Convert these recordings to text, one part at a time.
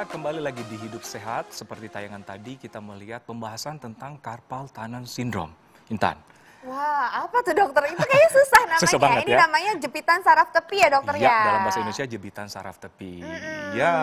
kembali lagi di Hidup Sehat. Seperti tayangan tadi, kita melihat pembahasan tentang carpal tunnel syndrome. Intan. Wah, apa tuh dokter? Itu kayaknya susah namanya. Susah banget, ini ya? namanya jepitan saraf tepi ya dokter ya? Dalam bahasa Indonesia jepitan saraf tepi. Ya.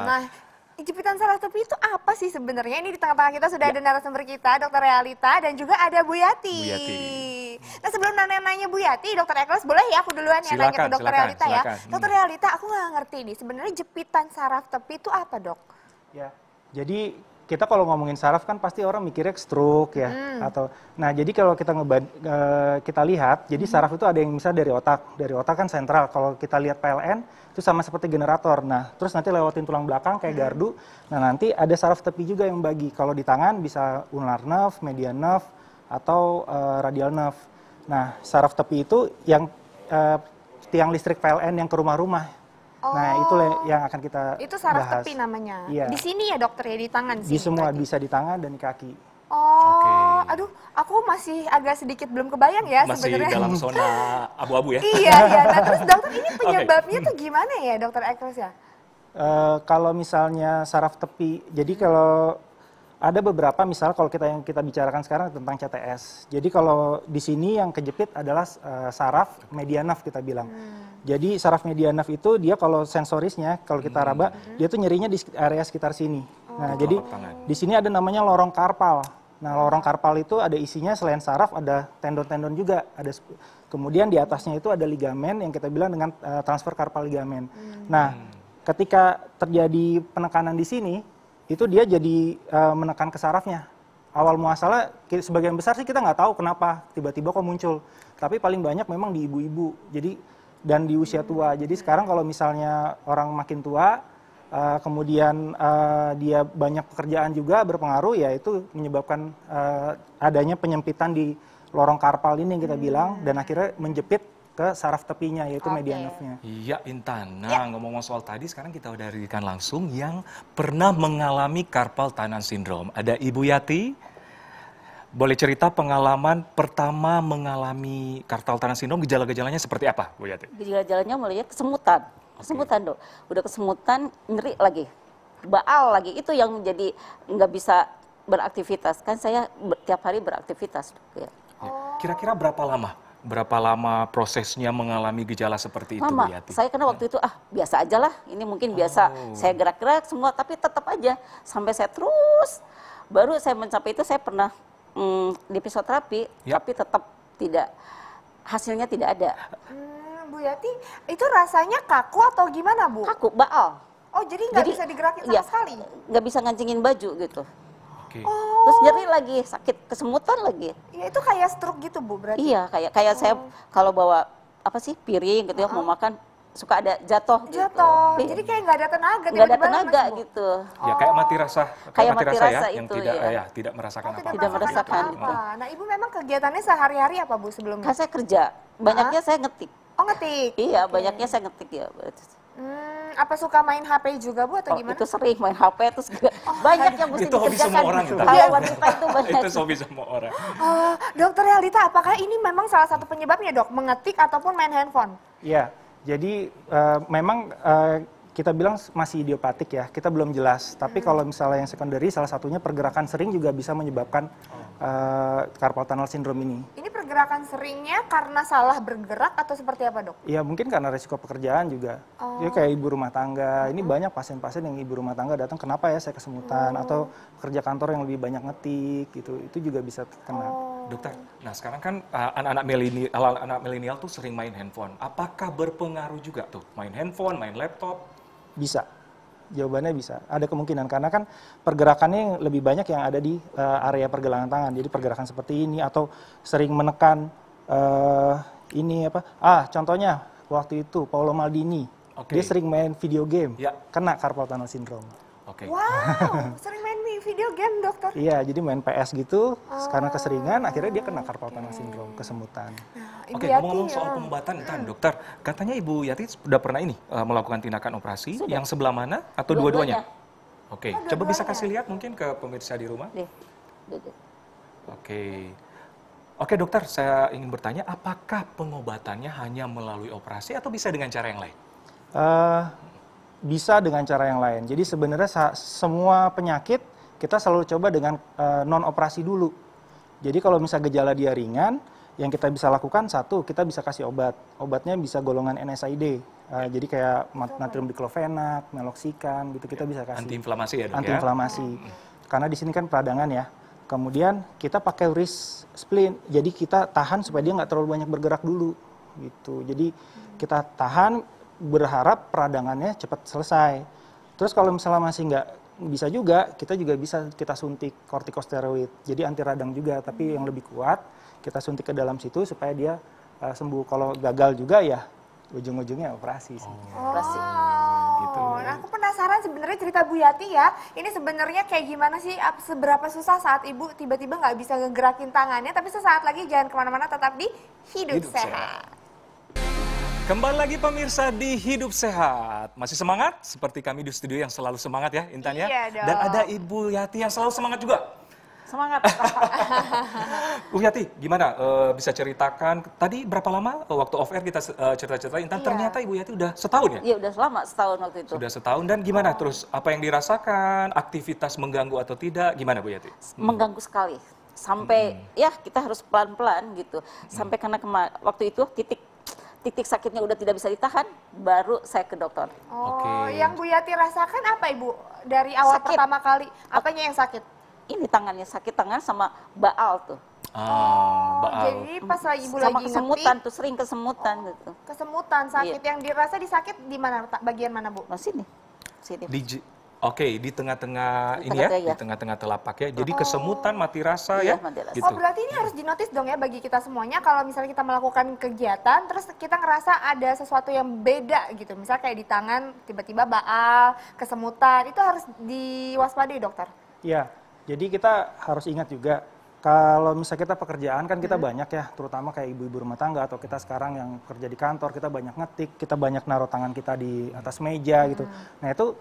Nah, jepitan saraf tepi itu apa sih sebenarnya? Ini di tengah-tengah kita sudah ada narasumber kita, Dokter Realita, dan juga ada Bu Yati. Nah, sebelum nanya Bu Yati, Dokter Ekros, boleh ya aku duluan ya nanya ke Dokter Realita ya? Dokter Realita, aku nggak ngerti nih, sebenarnya jepitan saraf tepi itu apa, Dok? Ya, jadi kita kalau ngomongin saraf kan pasti orang mikirnya stroke ya, atau nah jadi kalau kita lihat, jadi saraf itu ada yang misalnya dari otak kan sentral. Kalau kita lihat PLN itu sama seperti generator. Nah, terus nanti lewatin tulang belakang kayak gardu. Nah, nanti ada saraf tepi juga yang bagi. Kalau di tangan bisa ulnar nerve, median nerve, atau radial nerve. Nah, saraf tepi itu yang tiang listrik PLN yang ke rumah-rumah. Nah, itu yang akan kita Itu saraf bahas. tepi namanya. Iya. Di sini ya dokter ya, di tangan sini. Di semua, berarti. bisa di tangan dan di kaki. Oh, aduh, aku masih agak sedikit belum kebayang ya sebenarnya. Masih dalam zona abu-abu ya? Iya. Nah, terus dokter ini penyebabnya tuh gimana ya dokter Ekros ya? Kalau misalnya saraf tepi, jadi kalau ada beberapa, misal kalau yang kita bicarakan sekarang tentang CTS. Jadi kalau di sini yang kejepit adalah saraf median nerve kita bilang. Jadi saraf median nerve itu dia kalau sensorisnya, kalau kita raba, dia tuh nyerinya di area sekitar sini. Nah, jadi di sini ada namanya lorong karpal. Nah, lorong karpal itu ada isinya selain saraf ada tendon-tendon juga. Kemudian di atasnya itu ada ligamen yang kita bilang dengan transfer karpal ligamen. Nah, ketika terjadi penekanan di sini, itu dia jadi menekan ke sarafnya. Awal muasalnya sebagian besar sih kita nggak tahu kenapa tiba-tiba kok muncul. Tapi paling banyak memang di ibu-ibu. Dan di usia tua. Jadi sekarang kalau misalnya orang makin tua, kemudian dia banyak pekerjaan juga berpengaruh, ya itu menyebabkan adanya penyempitan di lorong karpal ini yang kita bilang, dan akhirnya menjepit ke saraf tepinya, yaitu median nerve-nya. Iya, Intan. Nah, ngomong-ngomong soal tadi, sekarang kita udah hadirkan langsung yang pernah mengalami carpal tunnel syndrome. Ada Ibu Yati. Boleh cerita pengalaman pertama mengalami carpal tunnel syndrome, gejala-gejalanya seperti apa, Bu Yati? Gejala-gejalanya mulai kesemutan. Kesemutan, Dok. Udah kesemutan, nyeri lagi. Baal lagi. Itu yang jadi nggak bisa beraktivitas. Kan saya tiap hari beraktivitas, Dok. Ya. Kira-kira berapa lama? Berapa lama prosesnya mengalami gejala seperti itu, Bu Yati? Saya karena waktu itu biasa aja lah, ini mungkin biasa, saya gerak-gerak semua, tapi tetap aja sampai saya terus, baru saya mencapai itu. Saya pernah di fisioterapi, tapi tetap tidak, hasilnya tidak ada. Bu Yati, itu rasanya kaku atau gimana, Bu? Kaku, baal. Oh, jadi nggak bisa digerakin sama sekali? Nggak bisa ngancingin baju gitu. Oh. Terus nyeri lagi, sakit, kesemutan lagi. Ya, itu kayak stroke gitu, Bu, berarti? Iya, kayak saya kalau bawa piring gitu ya, mau makan, suka ada jatuh. Jadi kayak nggak ada tenaga. Nggak ada tenaga gitu. Ya, kayak mati rasa. Kayak mati rasa ya, itu, yang tidak merasakan apa-apa. Tidak merasakan apa. Nah, Ibu memang kegiatannya sehari-hari apa, Bu, sebelumnya? Kan saya kerja, banyaknya saya ngetik. Oh, ngetik? Iya, banyaknya saya ngetik ya. Apa suka main HP juga, Bu, atau gimana? Itu sering main HP, terus banyak yang mesti itu hobi semua orang. Wanita itu banyak. Itu hobi semua orang. Dokter Realita, apakah ini memang salah satu penyebabnya, Dok? Mengetik ataupun main handphone? Iya, jadi memang kita bilang masih idiopatik ya, kita belum jelas. Tapi kalau misalnya yang secondary, salah satunya pergerakan sering juga bisa menyebabkan carpal tunnel syndrome ini. Ini pergerakan seringnya karena salah bergerak atau seperti apa, Dok? Ya mungkin karena risiko pekerjaan juga. Ya kayak ibu rumah tangga, ini banyak pasien-pasien yang ibu rumah tangga datang, kenapa ya saya kesemutan, atau kerja kantor yang lebih banyak ngetik gitu, itu juga bisa kena. Dokter, nah sekarang kan anak-anak milenial tuh sering main handphone. Apakah berpengaruh juga tuh main handphone, main laptop? Bisa. Jawabannya bisa. Ada kemungkinan karena kan pergerakannya lebih banyak yang ada di area pergelangan tangan. Jadi pergerakan seperti ini atau sering menekan ini apa? Contohnya waktu itu Paolo Maldini. Dia sering main video game. Kena carpal tunnel syndrome. Wow, sering main video game, dokter? Iya, jadi main PS gitu, karena keseringan, akhirnya dia kena carpal tunnel syndrome, kesemutan. Oke, ngomong-ngomong soal pengobatan, dokter, katanya Ibu Yati sudah pernah melakukan tindakan operasi, yang sebelah mana atau dua-duanya? Oke, coba bisa kasih lihat mungkin ke pemirsa di rumah. Oke, dokter, saya ingin bertanya, apakah pengobatannya hanya melalui operasi atau bisa dengan cara yang lain? bisa dengan cara yang lain. Jadi sebenarnya semua penyakit kita selalu coba dengan non operasi dulu. Jadi kalau misalnya gejala dia ringan, yang kita bisa lakukan satu, kita bisa kasih obat. Obatnya bisa golongan NSAID. Jadi kayak natrium diklofenak, meloxicam gitu kita bisa kasih. Antiinflamasi ya, Dok? Antiinflamasi. Karena di sini kan peradangan ya. Kemudian kita pakai wrist splint. Jadi kita tahan supaya dia nggak terlalu banyak bergerak dulu gitu. Jadi kita tahan berharap peradangannya cepat selesai. Terus kalau misalnya masih nggak bisa juga, kita juga bisa kita suntik kortikosteroid. Jadi anti radang juga, tapi yang lebih kuat kita suntik ke dalam situ supaya dia sembuh. Kalau gagal juga ya ujung-ujungnya operasi sih. Operasi. Gitu. Nah, aku penasaran sebenarnya cerita Bu Yati ya. Ini sebenarnya kayak gimana sih? Seberapa susah saat ibu tiba-tiba nggak bisa ngegerakin tangannya, tapi sesaat lagi jangan kemana-mana, tetap di Hidup Sehat. Kembali lagi pemirsa di Hidup Sehat. Masih semangat? Seperti kami di studio yang selalu semangat ya, Intan ya. Iya dong. Dan ada Ibu Yati yang selalu semangat juga. Semangat. Bu Yati, gimana? Bisa ceritakan, tadi berapa lama waktu off air kita cerita-cerita Intan, Iya. ternyata Ibu Yati udah setahun ya? Iya udah lama, setahun waktu itu. Sudah setahun, dan gimana terus? Apa yang dirasakan? Aktivitas mengganggu atau tidak? Gimana Bu Yati? Mengganggu sekali. Sampai ya kita harus pelan-pelan gitu. Sampai karena waktu itu titik sakitnya udah tidak bisa ditahan, baru saya ke dokter. Oh, Oke. yang Bu Yati rasakan apa Ibu? Dari awal Sakit. pertama kali, apanya yang sakit? Ini tangannya sakit, tangan sama baal tuh. Baal. Jadi pas lagi Ibu Sama lagi kesemutan ngetik, tuh, sering kesemutan gitu. kesemutan, sakit yang dirasa disakit di mana? Bagian mana Bu? Nah sini. Oke, di tengah-tengah Di ini ya, tengah-tengah, ya. di tengah-tengah telapak ya. Jadi kesemutan, mati rasa Iya, ya. mati rasa. Gitu. Oh, berarti ini harus dinotis dong ya bagi kita semuanya kalau misalnya kita melakukan kegiatan terus kita ngerasa ada sesuatu yang beda gitu. Misalnya kayak di tangan tiba-tiba baal, kesemutan, itu harus diwaspadai dokter. Iya, jadi kita harus ingat juga kalau misalnya kita pekerjaan kan kita banyak ya, terutama kayak ibu-ibu rumah tangga atau kita sekarang yang kerja di kantor, kita banyak ngetik, kita banyak naruh tangan kita di atas meja gitu. Nah itu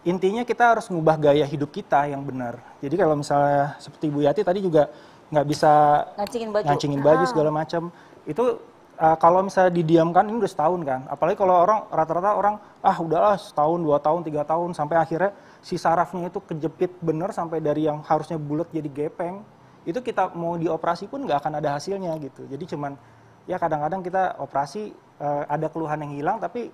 intinya kita harus ngubah gaya hidup kita yang benar. Jadi kalau misalnya seperti Bu Yati tadi juga nggak bisa ngancingin baju segala macam, itu kalau misalnya didiamkan ini udah setahun kan. Apalagi kalau rata-rata orang udahlah setahun, 2 tahun, 3 tahun sampai akhirnya si sarafnya itu kejepit bener sampai dari yang harusnya bulat jadi gepeng. Itu kita mau dioperasi pun nggak akan ada hasilnya gitu. Jadi cuman ya kadang-kadang kita operasi ada keluhan yang hilang tapi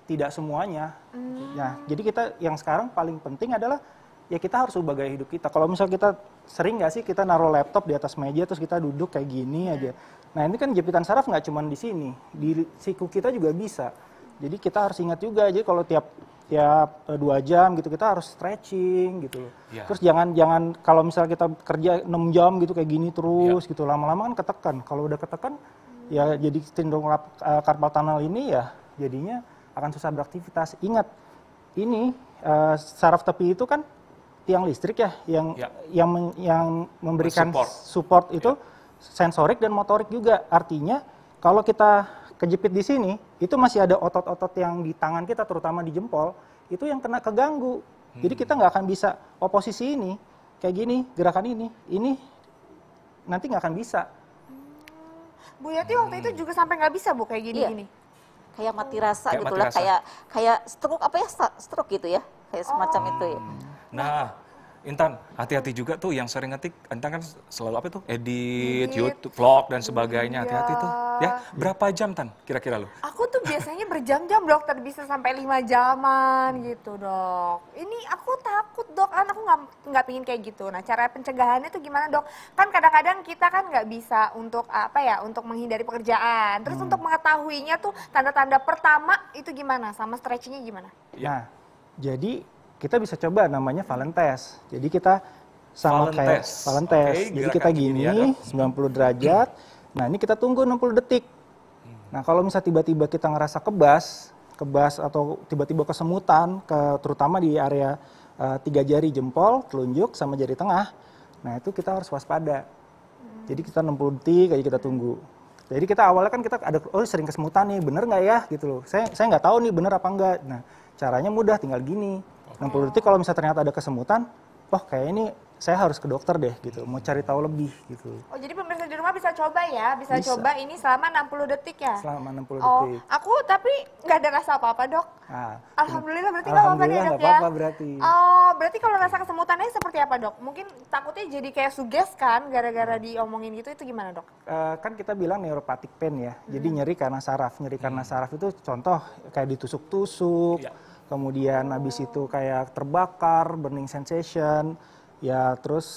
tidak semuanya. Nah, jadi kita yang sekarang paling penting adalah ya kita harus ubah gaya hidup kita. Kalau misalnya kita sering nggak sih kita naruh laptop di atas meja terus kita duduk kayak gini aja. Nah ini kan jepitan saraf nggak cuma di sini, di siku kita juga bisa. Jadi kita harus ingat juga aja kalau tiap 2 jam gitu kita harus stretching gitu loh. Ya. Terus jangan kalau misalnya kita kerja 6 jam gitu kayak gini terus gitu lama-lama kan ketekan. Kalau udah ketekan ya jadi sindrom carpal tunnel ini ya jadinya akan susah beraktivitas. Ingat, ini saraf tepi itu kan tiang listrik ya, yang memberikan support itu sensorik dan motorik juga. Artinya kalau kita kejepit di sini, itu masih ada otot-otot yang di tangan kita, terutama di jempol, itu yang kena keganggu. Jadi kita nggak akan bisa posisi ini, kayak gini, gerakan ini nanti nggak akan bisa. Bu Yati waktu itu juga sampai nggak bisa Bu kayak gini-gini. Kayak mati rasa Kayak gitu mati lah, rasa. kayak stroke stroke gitu ya, kayak semacam itu ya. Nah, Intan, hati-hati juga tuh yang sering ngetik. Intan kan selalu apa tuh? Edit, YouTube, vlog dan sebagainya. Hati-hati tuh. Ya, berapa jam Tan kira-kira lu? Aku tuh biasanya berjam-jam dokter, bisa sampai 5 jaman gitu dok. Ini aku takut dok, aku nggak pingin kayak gitu. Nah cara pencegahannya tuh gimana dok? Kan kadang-kadang kita kan nggak bisa untuk untuk menghindari pekerjaan. Terus untuk mengetahuinya tuh tanda-tanda pertama itu gimana? Sama stretchingnya gimana? Nah, jadi kita bisa coba namanya Valentes. Jadi kita sama kayak Valentes. Oke, jadi kita gini, 90 derajat. Nah, ini kita tunggu 60 detik. Nah, kalau misalnya tiba-tiba kita ngerasa kebas atau tiba-tiba kesemutan, terutama di area 3 jari jempol, telunjuk, sama jari tengah, nah itu kita harus waspada. Jadi kita 60 detik aja kita tunggu. Jadi kita awalnya kan kita ada, sering kesemutan nih, bener nggak ya gitu loh. Saya nggak tahu nih bener apa enggak. Nah, caranya mudah, tinggal gini. 60 detik kalau misalnya ternyata ada kesemutan, oh kayak ini saya harus ke dokter deh gitu, mau cari tahu lebih gitu. Oh, jadi pemirsa di rumah bisa coba ya, bisa coba ini selama 60 detik ya? Selama 60 Oh, detik. aku tapi nggak ada rasa apa-apa, Dok. Nah, Alhamdulillah berarti nggak apa-apa nih, alhamdulillah Dok nggak ya? apa-apa berarti. Oh, berarti kalau rasa kesemutannya seperti apa, Dok? Mungkin takutnya jadi kayak suges kan, gara-gara diomongin gitu, itu gimana, Dok? Kan kita bilang neuropathic pain ya, jadi nyeri karena saraf. Nyeri karena saraf itu contoh kayak ditusuk-tusuk, Ya. kemudian habis itu kayak terbakar, burning sensation, ya terus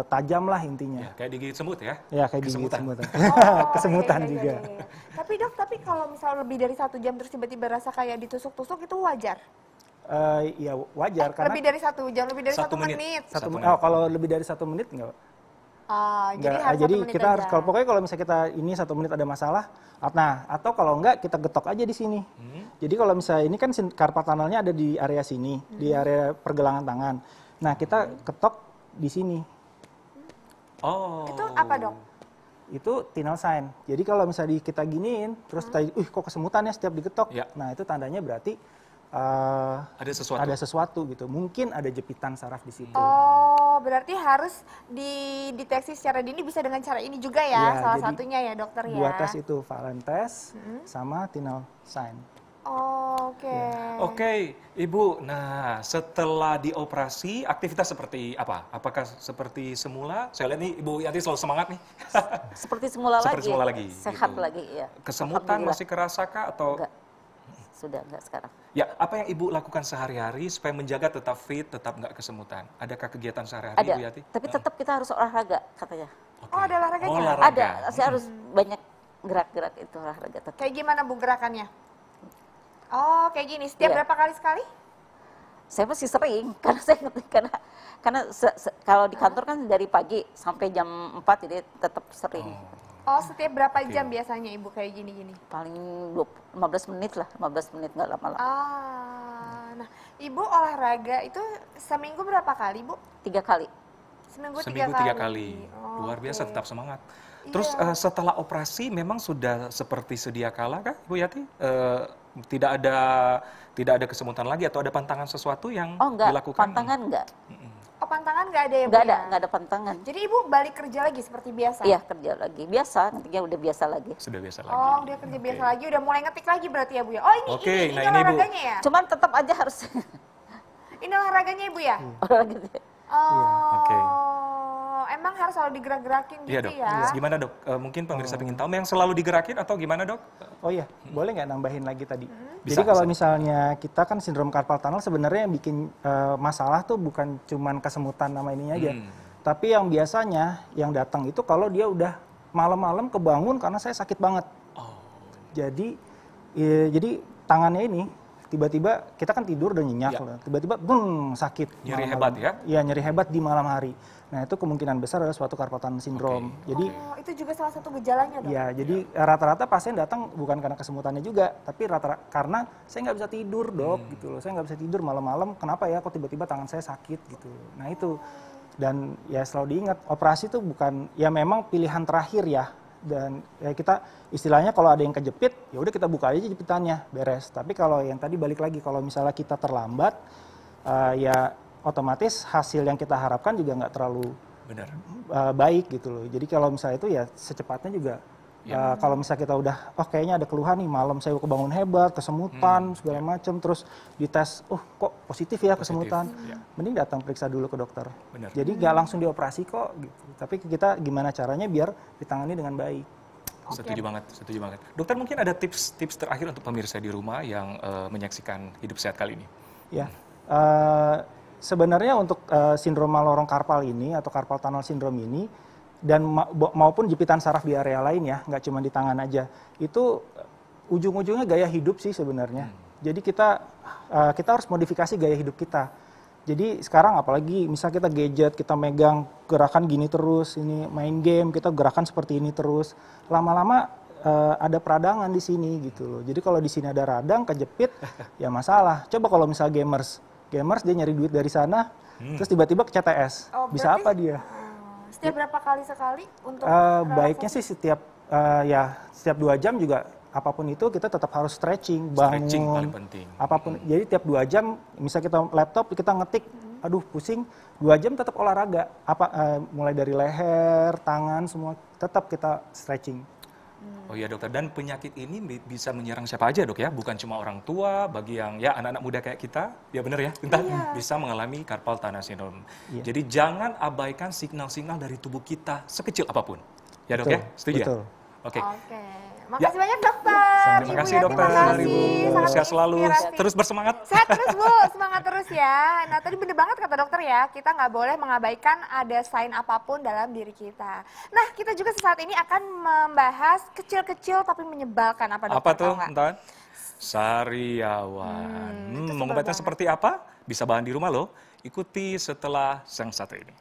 tajam lah intinya. Ya, kayak digigit semut ya? Ya kayak digigit Kesemutan. semutan. Oh, Kesemutan iya, iya, juga. iya, iya. Tapi, Dok, tapi kalau misal lebih dari 1 jam terus tiba-tiba rasa kayak ditusuk-tusuk itu wajar? Ya wajar karena Lebih dari 1 jam, lebih dari 1 1 menit. menit. satu Satu menit. Oh, kalau lebih dari 1 menit enggak. Jadi harus 1 Jadi menit kita harus aja. kalau misalnya kita ini 1 menit ada masalah, nah atau kalau enggak kita getok aja di sini. Jadi kalau misalnya ini kan carpal tunnelnya ada di area sini, di area pergelangan tangan. Nah kita ketok di sini. Oh. Itu apa, Dok? Itu tunnel sign. Jadi kalau misalnya kita giniin, terus tadi, kok kesemutan ya setiap digetok. Ya. Nah itu tandanya berarti Ada sesuatu. ada sesuatu gitu. Mungkin ada jepitan saraf di situ. Oh, berarti harus dideteksi secara dini bisa dengan cara ini juga ya, Iya, salah jadi satunya ya, Dokter ya. Dua tes itu, Valen test sama tunnel sign. Oh, oke. Oke, Ibu. Nah, setelah dioperasi, aktivitas seperti apa? Apakah seperti semula? Saya lihat nih, Ibu Yati selalu semangat nih. Seperti semula Seperti lagi. semula lagi, Sehat gitu. lagi ya. Kesemutan Alhamdulillah. masih kerasa kah atau? Enggak. Sudah enggak sekarang. Ya, apa yang Ibu lakukan sehari-hari supaya menjaga tetap fit, tetap nggak kesemutan? Adakah kegiatan sehari-hari, Ada. Ibu Yati? Tapi tetap kita harus olahraga katanya. Oke. Oh, ada olahraganya? Oh, olahraga. Ada. Saya harus banyak gerak-gerak itu olahraga tetap. Kayak gimana Bu gerakannya? Oh, kayak gini. Setiap Iya. berapa kali sekali? Saya masih sering karena karena kalau di kantor kan dari pagi sampai jam 4 jadi tetap sering. Oh, setiap berapa Oke. jam biasanya Ibu kayak gini-gini? Paling 15 menit lah, 15 menit nggak lama-lama. Nah, Ibu olahraga itu seminggu berapa kali, Bu? 3 kali. Seminggu 3 Seminggu kali. 3 kali. Oh, Luar biasa, oke. tetap semangat. Terus Iya. setelah operasi memang sudah seperti sedia kala kah, Ibu Yati? Tidak ada kesemutan lagi atau ada pantangan sesuatu yang Oh enggak, dilakukan? pantangan enggak. Oh, pantangan nggak ada ya, Bu? Enggak ada, ya? enggak ada pantangan. Jadi Ibu balik kerja lagi seperti biasa? Iya, kerja lagi. Biasa, nantinya udah biasa lagi. Sudah biasa lagi. Oh, udah kerja Oke. biasa lagi, udah mulai ngetik lagi berarti ya, Bu ya? Oh, ini Oke, ini nah ini, Bu. olahraganya ya? Cuman tetap aja harus Ini olahraganya Ibu ya? olahraga. Oh, Oke. emang harus selalu digerak-gerakin Iya, gitu Dok. ya? Gimana, Dok? Mungkin pemirsa ingin tahu yang selalu digerakin atau gimana, Dok? Oh iya, boleh nggak nambahin lagi tadi? Bisa, Jadi kalau bisa. misalnya kita kan sindrom carpal tunnel sebenarnya yang bikin masalah tuh bukan cuman kesemutan nama ininya aja. Tapi yang biasanya yang datang itu kalau dia udah malam-malam kebangun karena saya sakit banget. Oh. Jadi jadi tangannya ini tiba-tiba kita kan tidur udah nyenyak, Ya. tiba-tiba bung sakit. Nyeri malam-malam. hebat ya? Iya, nyeri hebat di malam hari. Nah, itu kemungkinan besar adalah suatu carpal tunnel syndrome. Jadi Oh, itu juga salah satu gejalanya, Dok? ya, jadi rata-rata pasien datang bukan karena kesemutannya juga, tapi rata-rata karena saya nggak bisa tidur, Dok, gitu loh. Saya nggak bisa tidur malam-malam, kenapa ya kok tiba-tiba tangan saya sakit gitu. Nah, itu. Dan ya selalu diingat, operasi itu bukan, ya memang pilihan terakhir ya. Dan ya kita istilahnya kalau ada yang kejepit, ya udah kita buka aja jepitannya, beres. Tapi kalau yang tadi balik lagi, kalau misalnya kita terlambat, ya otomatis hasil yang kita harapkan juga nggak terlalu Benar. baik gitu loh. Jadi kalau misalnya itu ya secepatnya juga kalau misalnya kita udah kayaknya ada keluhan nih malam saya kebangun hebat, kesemutan segala macam, terus dites kok positif ya kesemutan. ya. Mending datang periksa dulu ke dokter. Benar. Jadi nggak langsung dioperasi kok gitu. Tapi kita gimana caranya biar ditangani dengan baik. Setuju banget, setuju banget. Dokter, mungkin ada tips terakhir untuk pemirsa di rumah yang menyaksikan Hidup Sehat kali ini? Ya. Sebenarnya untuk sindrom lorong karpal ini atau carpal tunnel syndrome ini dan maupun jepitan saraf di area lain ya, nggak cuma di tangan aja, itu ujung-ujungnya gaya hidup sih sebenarnya. Jadi kita harus modifikasi gaya hidup kita. Jadi sekarang apalagi misal kita gadget, kita megang gerakan gini terus, ini main game, kita gerakan seperti ini terus, lama-lama ada peradangan di sini gitu loh. Jadi kalau di sini ada radang, kejepit, ya masalah. Coba kalau misal gamers dia nyari duit dari sana, terus tiba-tiba ke CTS, Oh, bisa berarti- apa dia? Setiap berapa kali sekali untuk Baiknya sih setiap 2 jam juga apapun itu kita tetap harus stretching, bangun, Stretching paling penting. apapun. Jadi tiap 2 jam, misal kita laptop kita ngetik aduh pusing, 2 jam tetap olahraga. Mulai dari leher, tangan, semua tetap kita stretching. Oh iya dokter, dan penyakit ini bisa menyerang siapa aja dok ya? Bukan cuma orang tua, bagi yang ya anak-anak muda kayak kita, ya benar ya, bisa mengalami carpal tunnel syndrome. Iya. Jadi jangan abaikan signal-signal dari tubuh kita sekecil apapun. Ya dok ya, setuju ya? Betul. Oke. Oke. Makasih banyak dokter. Terima kasih Ibu dokter, Yati, Ibu. sangat Sehat selalu, menginspirasi. terus bersemangat. Sehat terus Bu, semangat terus ya. Nah tadi bener banget kata dokter ya, kita nggak boleh mengabaikan ada sign apapun dalam diri kita. Nah kita juga sesaat ini akan membahas kecil-kecil tapi menyebalkan apa dokter? Apa tuh, tahu nggak? Ntan? Sariawan. itu sebel Mengobatnya banget. seperti apa? Bisa bahan di rumah loh. Ikuti setelah yang satu ini.